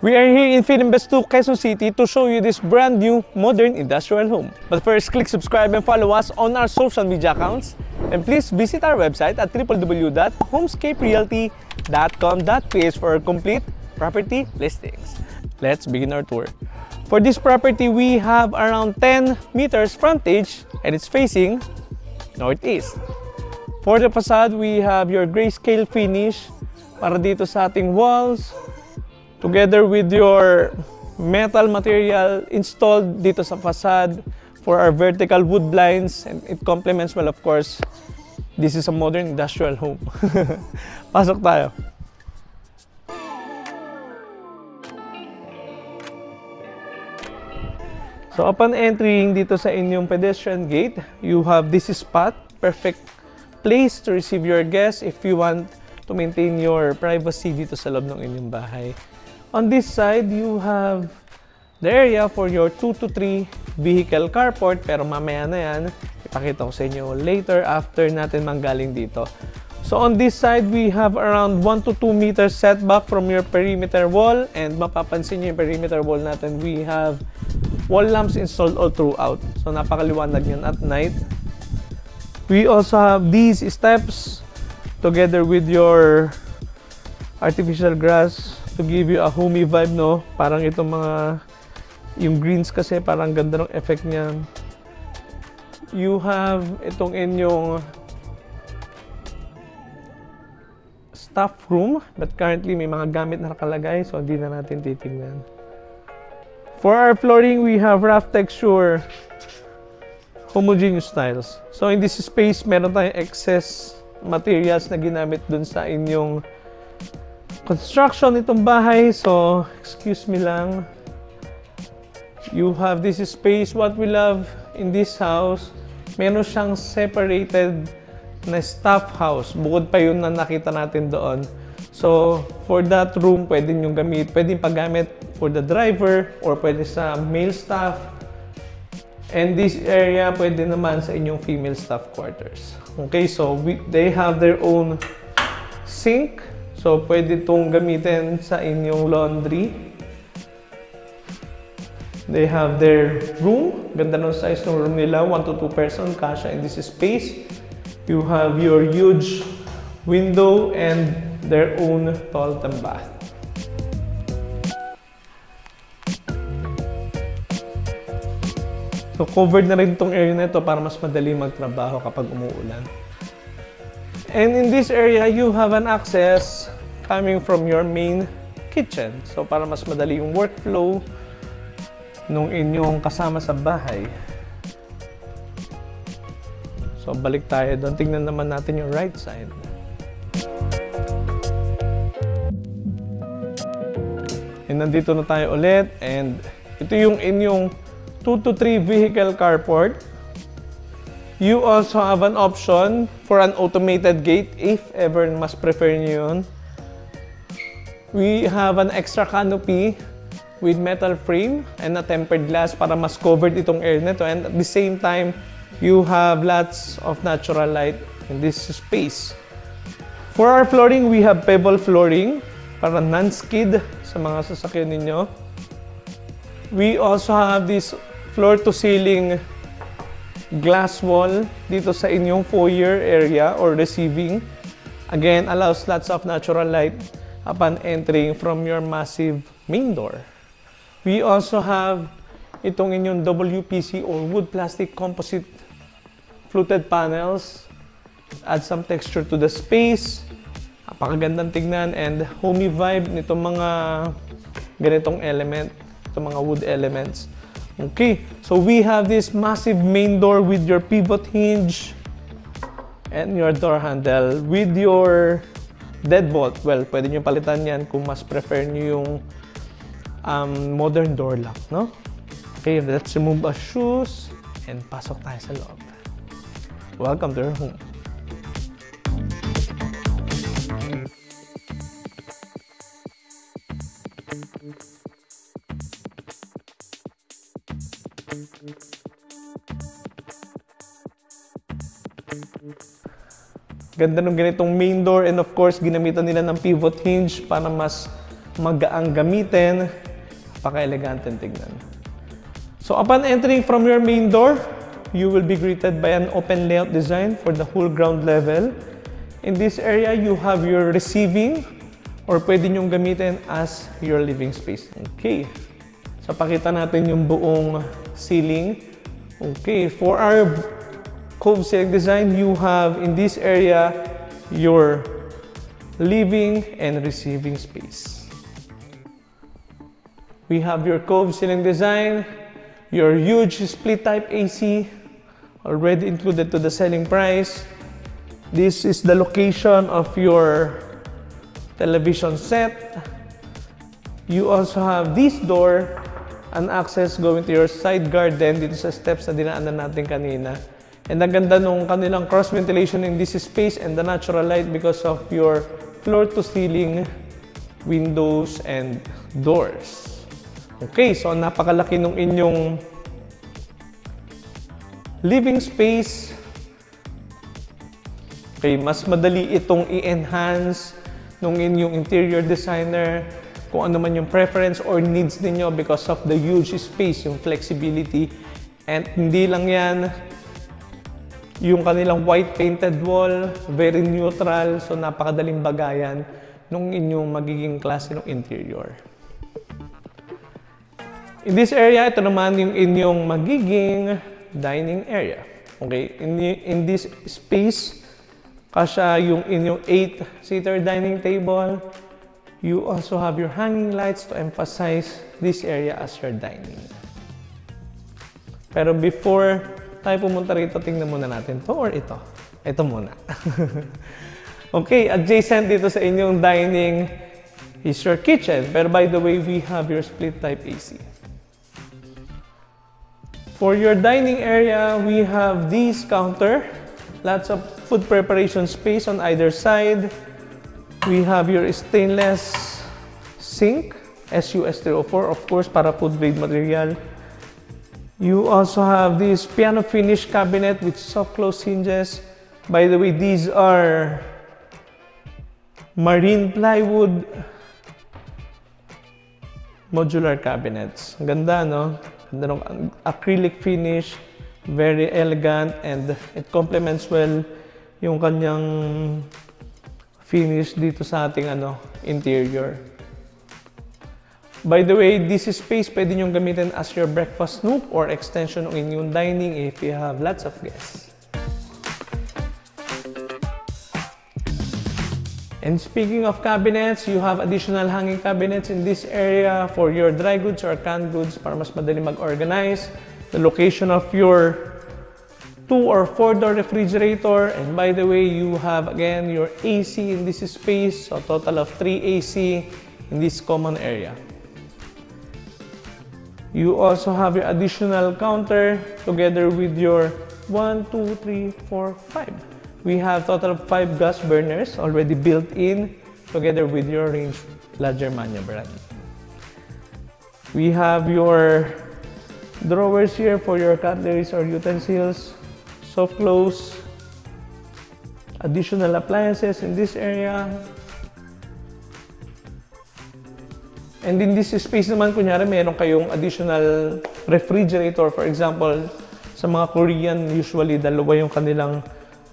We are here in Philinvest 2, Quezon City to show you this brand new modern industrial home. But first, click subscribe and follow us on our social media accounts. And please visit our website at www.homescaperealty.com.ph for complete property listings. Let's begin our tour. For this property, we have around 10 meters frontage and it's facing northeast. For the facade, we have your grayscale finish para dito sa ating walls, together with your metal material installed dito sa facade for our vertical wood blinds, and it complements well, of course. This is a modern industrial home. Pasok tayo. So upon entering dito sa inyong pedestrian gate, you have this spot, perfect place to receive your guests if you want to maintain your privacy dito sa loob ng inyong bahay. On this side, you have the area for your 2 to 3 vehicle carport, pero mamaya na yan, ipakita ko sa inyo later after natin manggaling dito. So on this side, we have around 1 to 2 meters setback from your perimeter wall, and mapapansin nyo yung perimeter wall natin, we have wall lamps installed all throughout. So napakaliwanag yan at night. We also have these steps together with your artificial grass to give you a homey vibe, no? Parang itong mga, yung greens kasi parang ganda ng effect niyan. You have itong inyong staff room, but currently may mga gamit na nakalagay, so hindi na natin titingnan. For our flooring, we have rough texture, homogeneous tiles. So in this space, meron tayong excess materials na ginamit dun sa inyong construction itong bahay, so excuse me lang. You have this space. What we love in this house, meron siyang separated na staff house. Bukod pa yun na nakita natin doon. So for that room, pwede nyo gamit, pwede paggamit for the driver or pwede sa male staff. And this area, pwede naman sa inyong female staff quarters. Okay, so they have their own sink. So, pwede itong gamitin sa inyong laundry. They have their room. Ganda ng size ng room nila. 1 to 2 person kasha in this space. You have your huge window and their own toilet and bath. So, covered na rin itong area na ito para mas madali magtrabaho kapag umuulan. And in this area, you have an access coming from your main kitchen. So, para mas madali yung workflow nung inyong kasama sa bahay. So, balik tayo doon. Tingnan naman natin yung right side. And nandito na tayo ulit. And ito yung inyong 2 to 3 vehicle carport. You also have an option for an automated gate if ever mas prefer nyo yun. We have an extra canopy with metal frame and a tempered glass para mas covered itong area nito. And at the same time, you have lots of natural light in this space. For our flooring, we have pebble flooring para non-skid sa mga sasakyan ninyo. We also have this floor-to-ceiling glass wall dito sa inyong foyer area or receiving. Again, allows lots of natural light upon entering from your massive main door. We also have itong inyong WPC or wood plastic composite fluted panels. Add some texture to the space. Napakagandang tignan and homey vibe nitong mga ganitong element, itong mga wood elements. Okay, so we have this massive main door with your pivot hinge and your door handle with your deadbolt. Well, pwede nyo palitan yan kung mas prefer nyo yung modern door lock, no? Okay, let's remove our shoes and pasok tayo sa loob. Welcome to your home. Ganda ng ganitong main door and of course ginamitan nila ng pivot hinge para mas magaang gamitin. Napaka-eleganteng tignan. So upon entering from your main door, you will be greeted by an open layout design for the whole ground level. In this area, you have your receiving or pwede nyong gamitin as your living space. Okay. So pakita natin yung buong ceiling. Okay, for our cove ceiling design, you have in this area your living and receiving space. We have your cove ceiling design, your huge split type AC already included to the selling price. This is the location of your television set. You also have this door and access going to your side garden dito sa steps na dinaanan natin kanina. And ang ganda nung kanilang cross ventilation in this space and the natural light because of your floor to ceiling windows and doors. Okay, so napakalaki nung inyong living space. Okay, mas madali itong i-enhance nung inyong interior designer kung ano man yung preference or needs ninyo because of the huge space, yung flexibility. And hindi lang yan, yung kanilang white painted wall, very neutral, so napakadaling bagayan nung inyong magiging klase ng interior. In this area, ito naman yung inyong magiging dining area. Okay, in this space, kasya yung inyong 8-seater dining table. You also have your hanging lights to emphasize this area as your dining. Pero before tayo pumunta rito, tingnan muna natin to or ito. Ito muna. Okay, adjacent dito sa inyong dining is your kitchen. Pero by the way, we have your split type AC. For your dining area, we have this counter. Lots of food preparation space on either side. We have your stainless sink, SUS304, of course, para food grade material. You also have this piano finish cabinet with soft close hinges. By the way, these are marine plywood modular cabinets. Ang ganda, no? Ganda ng acrylic finish, very elegant, and it complements well yung kanyang finish dito sa ating interior. By the way, this space pwede nyong gamitin as your breakfast nook or extension ng inyong dining if you have lots of guests. And speaking of cabinets, you have additional hanging cabinets in this area for your dry goods or canned goods para mas madali mag-organize. The location of your 2 or 4 door refrigerator, and by the way, you have again your AC in this space, so a total of 3 AC in this common area. You also have your additional counter together with your 1, 2, 3, 4, 5. We have total of 5 gas burners already built in together with your range La Germania brand. We have your drawers here for your cutleries or utensils, soft close, additional appliances in this area. And in this space naman, kunyari, meron kayong additional refrigerator. For example, sa mga Korean, usually dalawa yung kanilang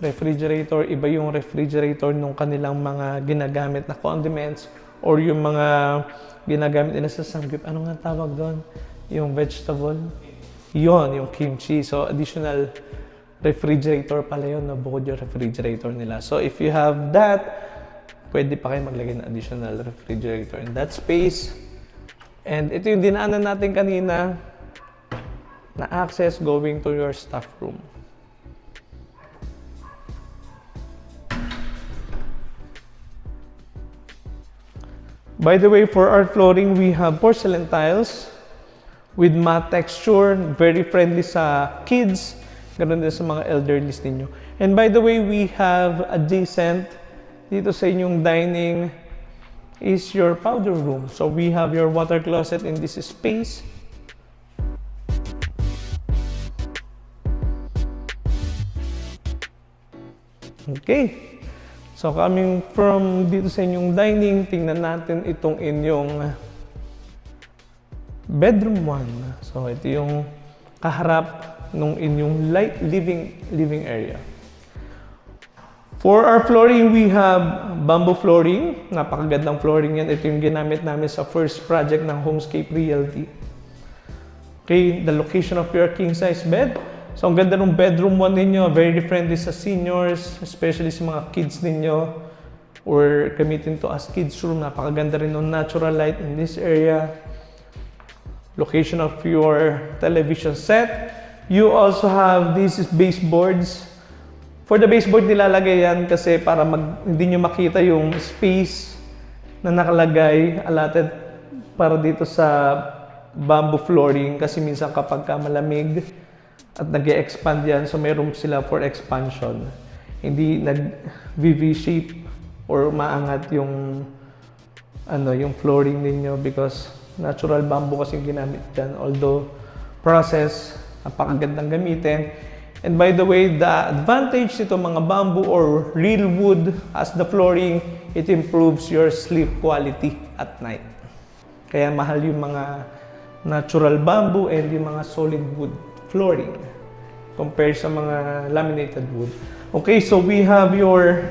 refrigerator, iba yung refrigerator nung kanilang mga ginagamit na condiments or yung mga ginagamit nila sa samgyup. Ano nga tawag doon? Yung vegetable? Yon, yung kimchi. So, additional refrigerator pala yun, no? Bukod yung refrigerator nila. So if you have that, pwede pa kayo maglagay ng additional refrigerator in that space. And ito yung dinaanan natin kanina na access going to your staff room. By the way, for our flooring, we have porcelain tiles with matte texture, very friendly sa kids, ganoon din sa mga elderlies ninyo. And by the way, we have adjacent dito sa inyong dining is your powder room. So we have your water closet in this space. Okay. So coming from dito sa inyong dining, tingnan natin itong inyong bedroom 1. So ito yung kaharap ng inyong light living area. For our flooring, we have bamboo flooring. Napakagandang flooring yan. Ito yung ginamit namin sa first project ng Homescape Realty. Okay, the location of your king size bed. So, ang ganda ng bedroom 1 ninyo, very friendly sa seniors, especially sa mga kids ninyo, or gamitin to as kids room. Napakaganda rin ng natural light in this area. Location of your television set. You also have these baseboards. For the baseboard, nilalagay yan kasi para hindi nyo makita yung space na nakalagay, allotted para dito sa bamboo flooring kasi minsan kapag malamig, at nag-expand yan, so may room sila for expansion. Hindi nag-V shape or maangat yung yung flooring ninyo because natural bamboo kasi ginamit dyan. Although process, napakagandang gamitin. And by the way, the advantage nito mga bamboo or real wood as the flooring, it improves your sleep quality at night. Kaya mahal yung mga natural bamboo and yung mga solid wood flooring compared sa mga laminated wood. Okay, so we have your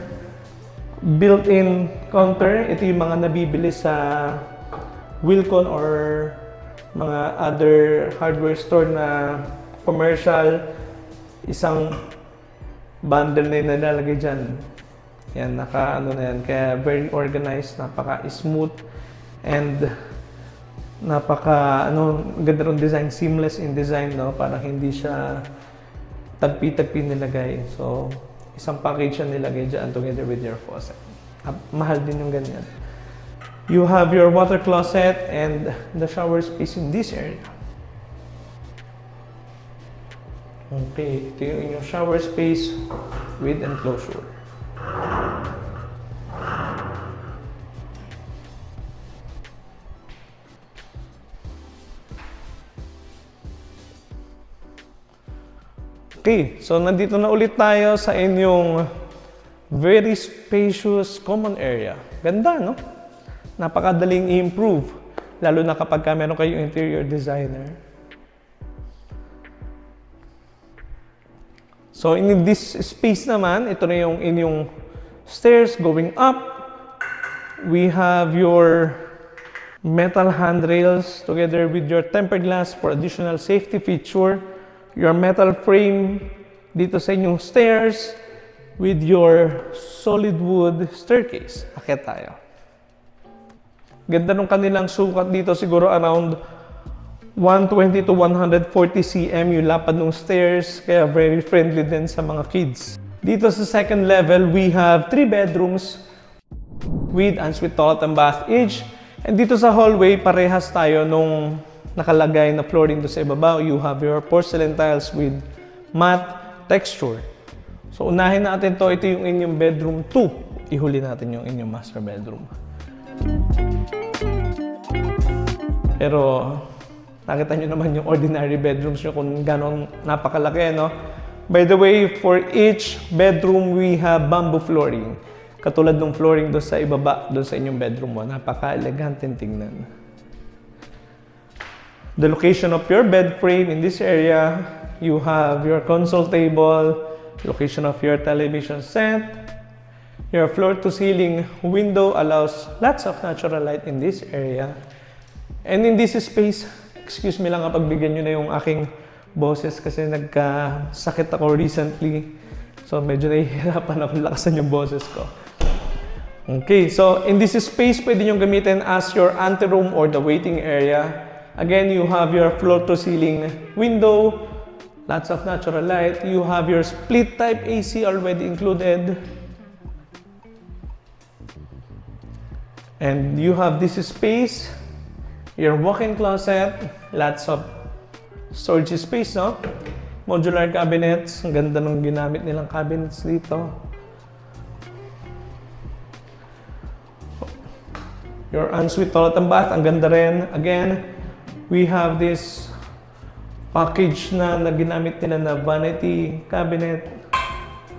built-in counter. Ito yung mga nabibili sa Wilcon or mga other hardware store na commercial. Isang bundle na yung nalalagay dyan. Yan, naka-ano na yan. Kaya very organized, napaka-smooth and ganda rin design, seamless in design, no? Parang hindi siya tagpi-tagpi nilagay. So, isang package siya nilagay dyan together with your faucet. Mahal din yung ganyan. You have your water closet and the shower space in this area. Okay, ito yung inyong shower space with enclosure. Okay, so nandito na ulit tayo sa inyong very spacious common area. Ganda, no? Napakadaling i-improve, lalo na kapag meron kayong interior designer. So in this space naman, ito na yung inyong stairs going up. We have your metal handrails together with your tempered glass for additional safety feature. Your metal frame dito sa inyong stairs with your solid wood staircase. Akit tayo. Ganda nung kanilang sukat dito, siguro around 120 to 140 cm yung lapad ng stairs, kaya very friendly din sa mga kids. Dito sa second level, we have 3 bedrooms with ensuite toilet and bath each. And dito sa hallway, parehas tayo nung nakalagay na flooring doon sa ibabaw. You have your porcelain tiles with matte texture. So unahin natin to, ito yung inyong bedroom 2. Ihuli natin yung inyong master bedroom. Pero nakita nyo naman yung ordinary bedrooms nyo kung gano'ng napakalaki, no? By the way, for each bedroom, we have bamboo flooring. Katulad ng flooring doon sa ibaba, doon sa inyong bedroom mo. Napaka-elegante tingnan. The location of your bed frame in this area, you have your console table, location of your television set. Your floor-to-ceiling window allows lots of natural light in this area. And in this space, excuse me lang kapag bigyan nyo na yung aking boses kasi nagkasakit ako recently. So medyo nahihirapan ako lakasan yung boses ko. Okay, so in this space, pwede nyo gamitin as your anteroom or the waiting area. Again, you have your floor-to-ceiling window, lots of natural light. You have your split type AC already included. And you have this space, your walk-in closet, lots of storage space, no? Modular cabinets, ang ganda ng ginamit nilang cabinets dito. Your ensuite toilet and bath, ang ganda rin. Again, we have this package na ginamit nila na vanity cabinet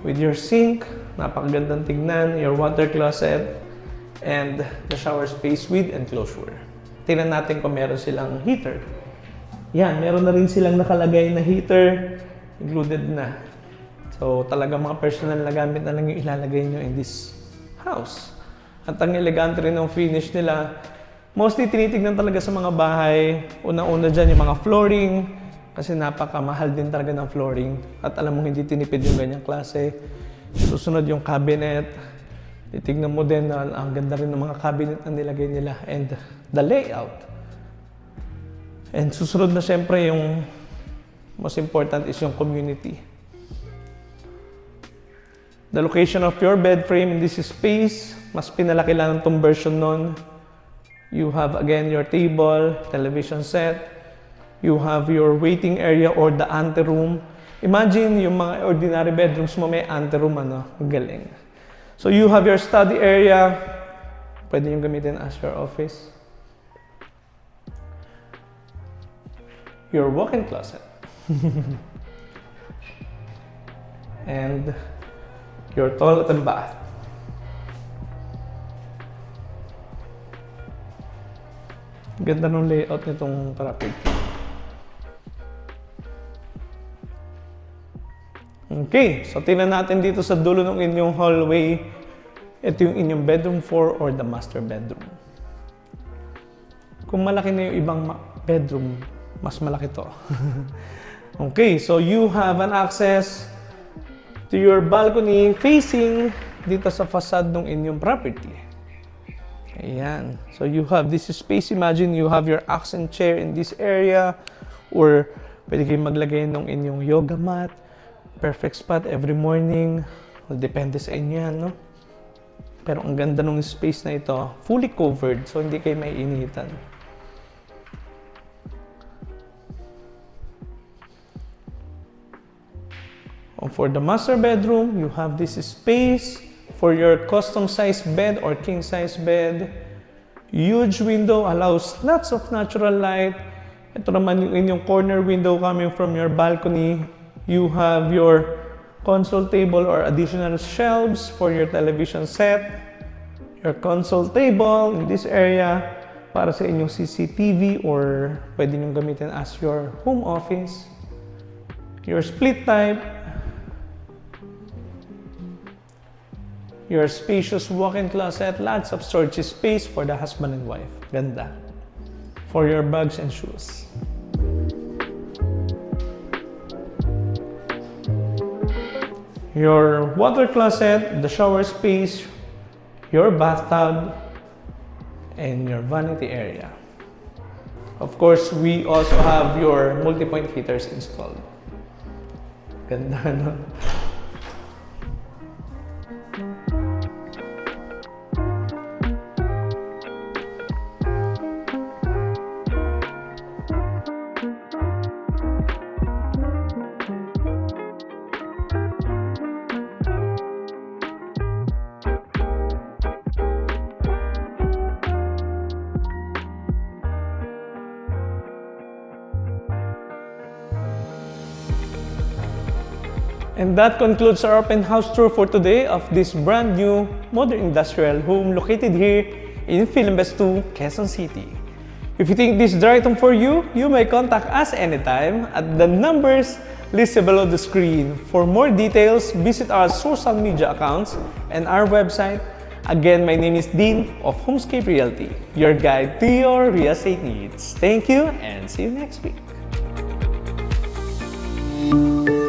with your sink, napakagandang tignan, your water closet, and the shower space with enclosure. Tingnan natin kung meron silang heater. Yan, meron na rin silang nakalagay na heater, included na. So, talaga mga personal na gamit na lang yung ilalagay nyo in this house. At ang elegante rin ng finish nila. Mostly tinitignan talaga sa mga bahay. Una-una dyan yung mga flooring, kasi napakamahal din talaga ng flooring. At alam mo, hindi tinipid yung ganyang klase. Susunod yung cabinet. Titignan mo din na ang ganda rin ng mga cabinet na nilagay nila and the layout. And susunod na syempre yung most important is yung community. The location of your bed frame in this space, mas pinalaki lang itong version nun. You have again your table, television set. You have your waiting area or the anteroom. Imagine yung mga ordinary bedrooms mo may anteroom, ano? Galing. So you have your study area, pwede nyo gamitin as your office. Your walk-in closet. And your toilet and bath. Ganda ng layout nitong property. Okay, so tingnan natin dito sa dulo ng inyong hallway. Ito yung inyong bedroom 4 or the master bedroom. Kung malaki na yung ibang bedroom, mas malaki to. Okay, so you have an access to your balcony facing dito sa facade ng inyong property. Ayan. So you have this space. Imagine you have your accent chair in this area or pwede kayong maglagay ng inyong yoga mat. Perfect spot every morning. Well, depende sa inyo yan, no? Pero ang ganda ng space na ito, fully covered, so hindi kayo maiinitan. For the master bedroom, you have this space for your custom-sized bed or king-size bed. Huge window allows lots of natural light. Ito naman yung inyong corner window coming from your balcony. You have your console table or additional shelves for your television set. Your console table in this area para sa inyong CCTV or pwede nyo gamitin as your home office. Your split type. Your spacious walk-in closet. Lots of storage space for the husband and wife. Ganda. For your bags and shoes. Your water closet, the shower space, your bathtub, and your vanity area. Of course, we also have your multi-point heaters installed. Ganda, no? And that concludes our open house tour for today of this brand new modern industrial home located here in Philinvest 2, Quezon City. If you think this is the right home for you, you may contact us anytime at the numbers listed below the screen. For more details, visit our social media accounts and our website. Again, my name is Dean of Homescape Realty, your guide to your real estate needs. Thank you and see you next week. you.